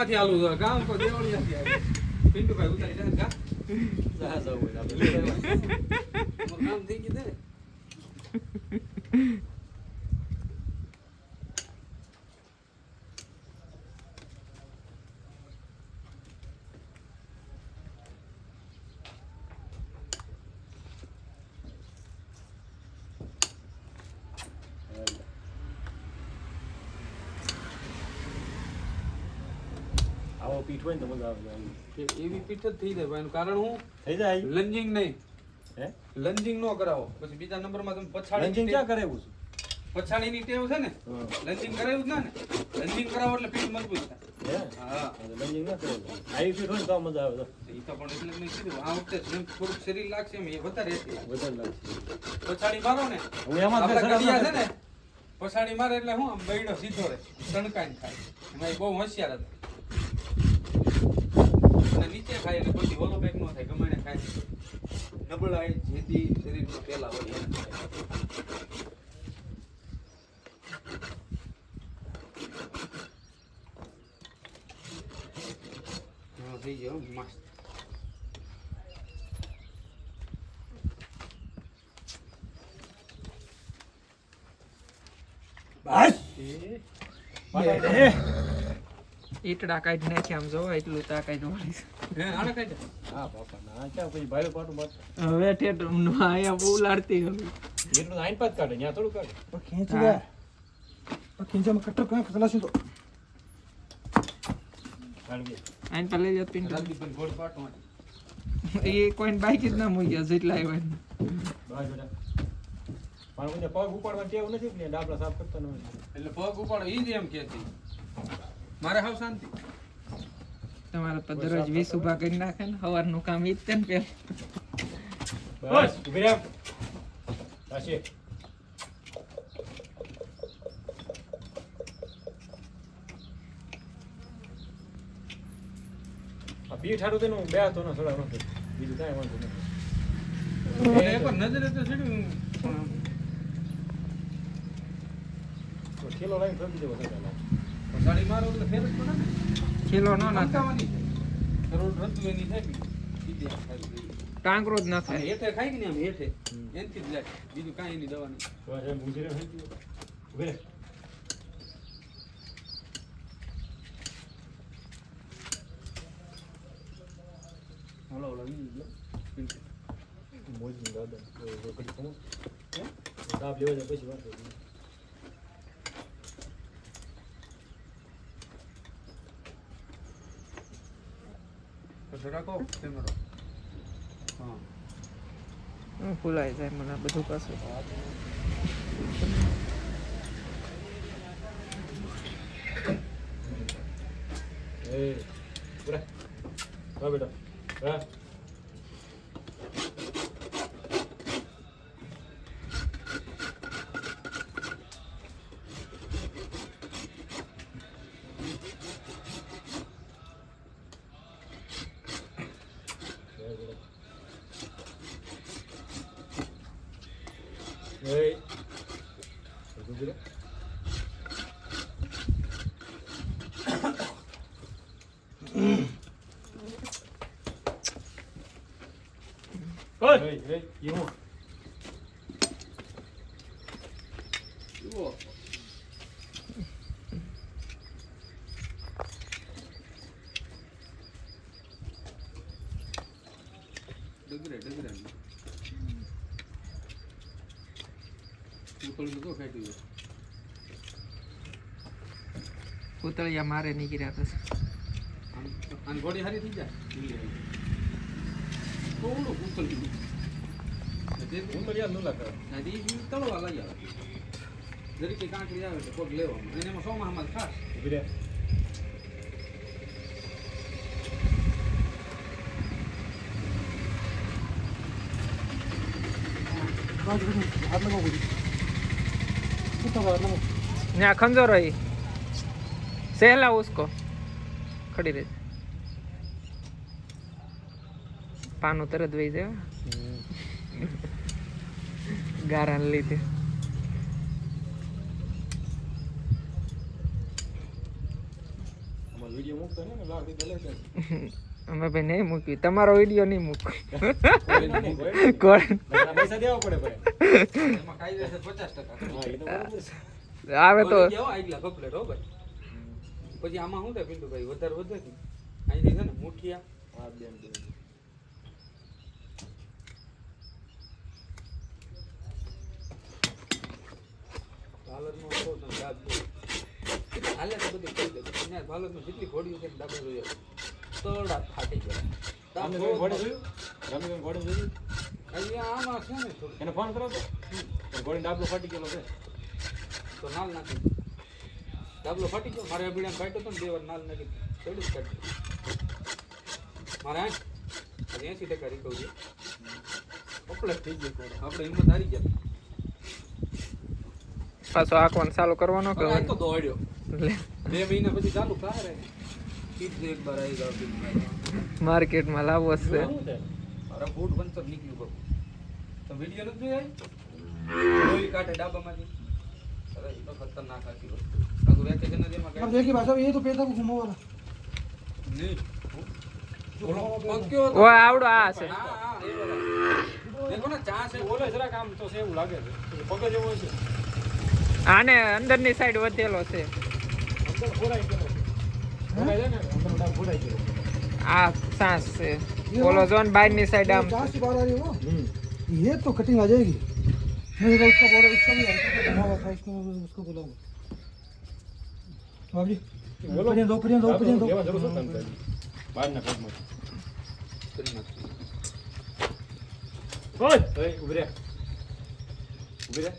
માંથી આલુ ગામ કો દેવળિયાથી આવી પિન્ટુભાઈ ઉતારી જાય ગા જા જાવ આપણે કામ થઈ ગયું ને પીઠ હોય ને તો મજા આવે એવી પીઠ જ થઈ જાય એનું કારણ હું થઈ જાય લંજિંગ નહીં હે લંજિંગ નો કરાવો પછી બીજા નંબરમાં તમે પછાડી લંજિંગ ક્યાં કરાવ્યું છે પછાડીની ટેવ છે ને લંજિંગ કરાવ્યું જ ના ને લંજિંગ કરાવો એટલે પીઠ મજબૂત થાય હા લંજિંગ ના કરાવ્યું આવી પીઠ હોય ને તો મજા આવે એ તો પણ એટલે નહીં કીધું આ વખતે થોડુંક શરીર લાગશે એમ એ વધારે લાગશે પછાડી મારો ને હું એમાં છે ને પછાડી મારે એટલે હું આમ બૈડો સીધો રહે તણકાઈને ખાય એમાં બહુ હોશિયાર હતા અને નીચે ખાય એટલે પછી ઓલો બેગ નો થાય ગમે ખાય નબળાઈ જેથી શરીરમાં પેલા હોય થઈ ગયો મસ્ત બસ ઈટડા કાઢી નાખી આમ જોવા એટલું તાકાત વાળી હે આને કાઢે હા બાપા ના ક્યાં પછી ભાઈલો પાટું બાત હવે ઠેઠ આયા બહુ લાડતી હવે એટલું આઈન પાત કાઢે ત્યાં થોડું કાઢે ખેંચી ગયા ખેંચામાં કટર કઈ ખલાસી તો કાઢી આઈન પર લઈ જત પિંડ રાજદીપભાઈ ગોળ પાટો એ કોઈને બાઈક જ ના મૂક્યા જેટલા આવ્યા બસ બેટા પણ મને પગ ઉપાડવા ટેવ નથી ને ડાબલા સાફ કરતા ન હોય એટલે પગ ઉપાડો ઈ જ એમ કે છે મારે હાવ શાંતિ તમારા પર દરરોજ 20 ઉભા કરી નાખે ને સવારનું કામ ઈ જ છે ને પેલ બસ ઉભી રહે પાછી આ પીઠ હારું તેનું બે હાથો નો થોડા નથી બીજું કાંઈ વાંધો નથી એકવાર નજરે તો સીડ્યું ઠેલો લાઈન ફરી દેવો પછાડી મારો એટલે ફેર જ પડે ને ખીલો ન નાખે નાખવાની કરોડ રતું એની થાય ને સીધી આમ ખાઈ ગઈ ટાંકરો જ ના અને થાય હેઠે ખાઈ ગઈ ને આમ હેઠે એનથી જ લે બીજું કાંઈ એની દવા નહીં બસ એમ ઊંચી રહે ઉભી રહે હલો હલો ઈ લો મોજની દાદા કડી ખમો દાબ લેવા જાય પછી વાત કરી પછી રાખો કેમેરો હા ભૂલાઈ જાય મને આ બધું પાછું એ પૂરા હા બેટા હા Hey. Hey. Hey, you. જુઓ ડગરે ડગરે ઉકળી તો ખાઈ ગયું પૂતળિયા મારે નીકળ્યા પછી આમ ઘોડી હારી થઈ જાય થોડું ઉકળ્યું હું તો યાદ ન લાગતો નદી તળવા લઈ આવે જરીકે કાંકરી આવે તો પગ લેવામાં અને એમાં સોમામાં ખાસ ઉભી રહે हाथ लगाओ कुछ कितना बार लगाओ यहाँ खंजो रही सहला उसको खड़ी रही पानो तरत वही जाए गारा लीधे વિડીયો મૂકતો નહીં ને લાવ દીધો લે છે અમે ભાઈ નહીં મૂકી તમારો વિડીયો નહીં મૂક કોઈ કોણ પૈસા દેવા પડે ભાઈ એમાં કાયદેસર 50% હા એ તો બરાબર છે આવે તો ઓલી કેવો આગલા કપલેટ હો ભાઈ પછી આમાં શું થાય પિન્ટુભાઈ વધારે વધે કે અહીંથી છે ને મુઠિયા હા બેન હાલતમાં કહો તો ડાબ દો. હાલે તો બધી કહી દે અહીંયા હાલતમાં જેટલી ઘોડીઓ છે ને ડાબો જોઈએ તોડા ફાટી ગયા રામે ડાબો કોઈ ઘોડે જોયું રામે કોઈ ઘોડે જોયું અહીંયા આમાં છે ને થોડું એને ફોન કરો તો ઘોડી ડાબલો ફાટી ગયેલો છે તો નાલ નાખી ડાબલો ફાટી ગયો મારે બીડા ફાટ્યો તો ને 2 વાર નાલ નાખી થોડું જ કાઢી મારે 80% રિકવરી કપલેટ થઈ ગયો આપણે હિંમત હારી ગયા પાછો આંકવાનું ચાલુ કરવાનો કે હવે આ તો દોડ્યો લે 2 મહિના પછી ચાલુ કરે કીટ એક બાર આવી ગયો માર્કેટમાં લાવવો છે શું છે અરે બૂટ પંચર નીકળ્યું બહુ તો વિડિયો નથી જોઈ લોહી કાઢે ડાબામાંથી અરે એ તો ખતરનાક હતી વસ્તુ આગળ વેકેશન જ એમાં अब કાઢી देखिए भाई साहब ये तो पेटा को घुमा वाला નહીં ઓલો પક્યો હતો. ઓ આવડો આ છે હા હા એ બરાબર દેખો ને ચા છે ઓલે જરાક આમ તો છે એવું લાગે છે પગે જેવો છે આને અંદરની સાઈડ વધેલો છે અંદર ફોડાઈ ગયો છે ફોડાઈ જાય ને અંદર ડાબ ફોડાઈ ગયો આ સાસ છે ઓલો ઝોન બહારની સાઈડ આમ जहाँ से बाहर आ रही है वो ये तो कटिंग आ जाएगी नहीं तो उसका बॉर्डर उसका भी हल्का सा बना हुआ था इसको उसको बोलाऊंगा बाबू जी બોલો दो परियां લેવા જરૂર છે તને ભાઈ બહારના કામમાં કરી નાખી. ઓય ઓય ઉભી રહે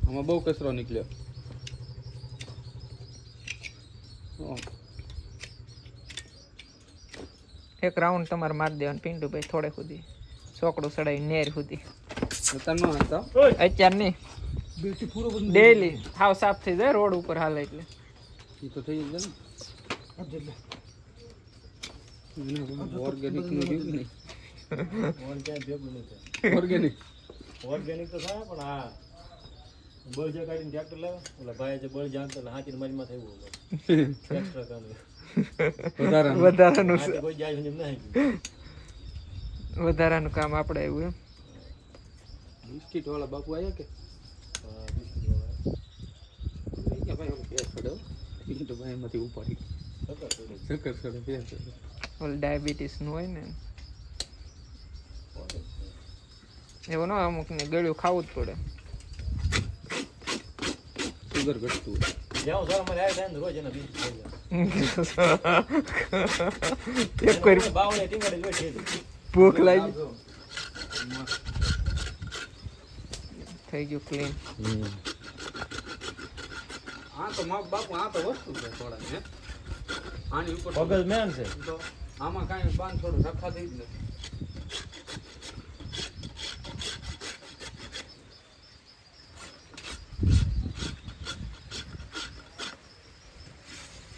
આમાં બહુ કચરો નીકળ્યો ઓહ. એક રાઉન્ડ તમારે મારી દેવાનું પિન્ટુભાઈ થોડે સુધી ચોકડું ચડાવી નેર સુધી અત્યારનો હતો અત્યાર નહીં बेटी पूरा बंद ડેઈલી હાવ સાફ થઈ જાય રોડ ઉપર હાલે એટલે એ તો થઈ જાય अब देख ले ને ઓર્ગેનિક નું જોયું નહીં ઓન ક્યાં ભેગું નથી ઓર્ગેનિક ઓર્ગેનિક તો થાય પણ આ બળજા કાઢીને ટ્રેક્ટર લાવે ઓલા ભાઈ જે બળજા આંકતો એટલે હાથીને મારીમાં થયું હોય એક્સ્ટ્રા કામ વધારાનું હાથી કોઈ જાય એમ નહીં વધારાનું કામ આપણે આવ્યું એમ બિસ્કિટ વાળા બાપુ આવ્યા કે હા બિસ્કિટ વાળા કે ભાઈ ઓલો પેસ પડ્યો એ તો ભાઈ એમાંથી ઉપાડી ચક્કર ચડે પેસ ચડે ઓલું ડાયાબિટીસનું હોય ને એવું ન અમુક ને ગળ્યું ખાવું જ પડે સુગર ઘટતું જ્યાં સર અમારે આવ્યા થાય ને રોજ એના બિસ્કિટ થઈ એક કોઈ જાય બાવળે ટીંગાડે જોઈ છે ભૂખ લાગી થઈ ગયું ક્લીન આ તો માપ બાપુ આ તો વસ્તુ છે થોડા હે આની ઉપર પગલ મેન છે તો આમાં કાંઈ બાંધ થોડું રખાતી જ નથી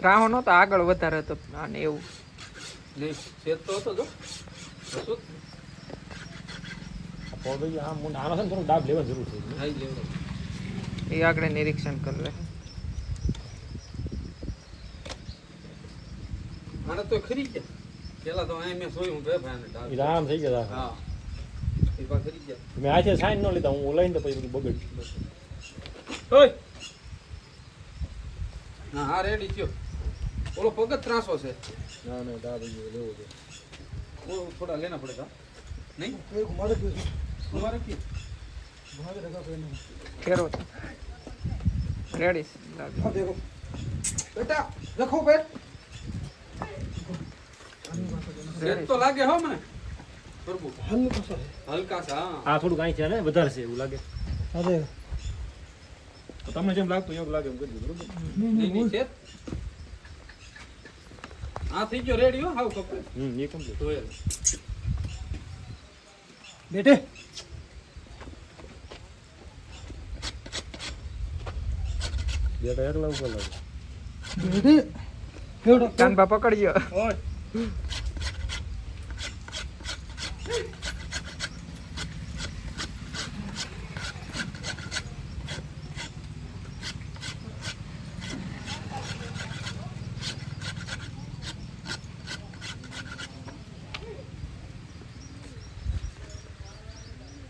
રાહો નતો આગળ વધારે હતો આને એવું ને શેત તો હતો જો શું પગ આમ આનો છે ને થોડું ડાબ લેવાની જરૂર છે ખાઈ લેવડો એ આગળ નિરીક્ષણ કરી લે આને તો ખરી ગયા પેલા તો અહીં મેં જોયું બે ભાઈને ડાળ. એ આમ થઈ ગયા હા એ પા ખરી ગયા મેં આજે સાઈન ન લીધા હું લઈને તો પછી બધું બગડ્યું ઓય હા હા રેડી થયો ઓલો પગ જ ત્રાસો છે ના ના ડાબ લેવો છે वो थोड़ा लेना पड़ेगा नहीं ये घुमा दे फिर हमारे की घुमा के रखा पहले ફેરો રેડી अब देखो बेटा रखो पेट सेट तो लागे हो मने प्रभु हल्का सा है हल्का सा हाँ આ થોડુંક અહીં છે ને વધારે છે એવું લાગે अरे તો તમને જેમ લાગતું એવું લાગે એમ કરજો બરોબર नहीं नहीं नहीं नहीं सेट हाँ थी जो रेडी हो हाउ कपड़े એ કમ્પ્લીટ धोयल बेटे બેટા એકલા ઉપર લાગે बेटे बेटा કાનબા પકડજો ઓય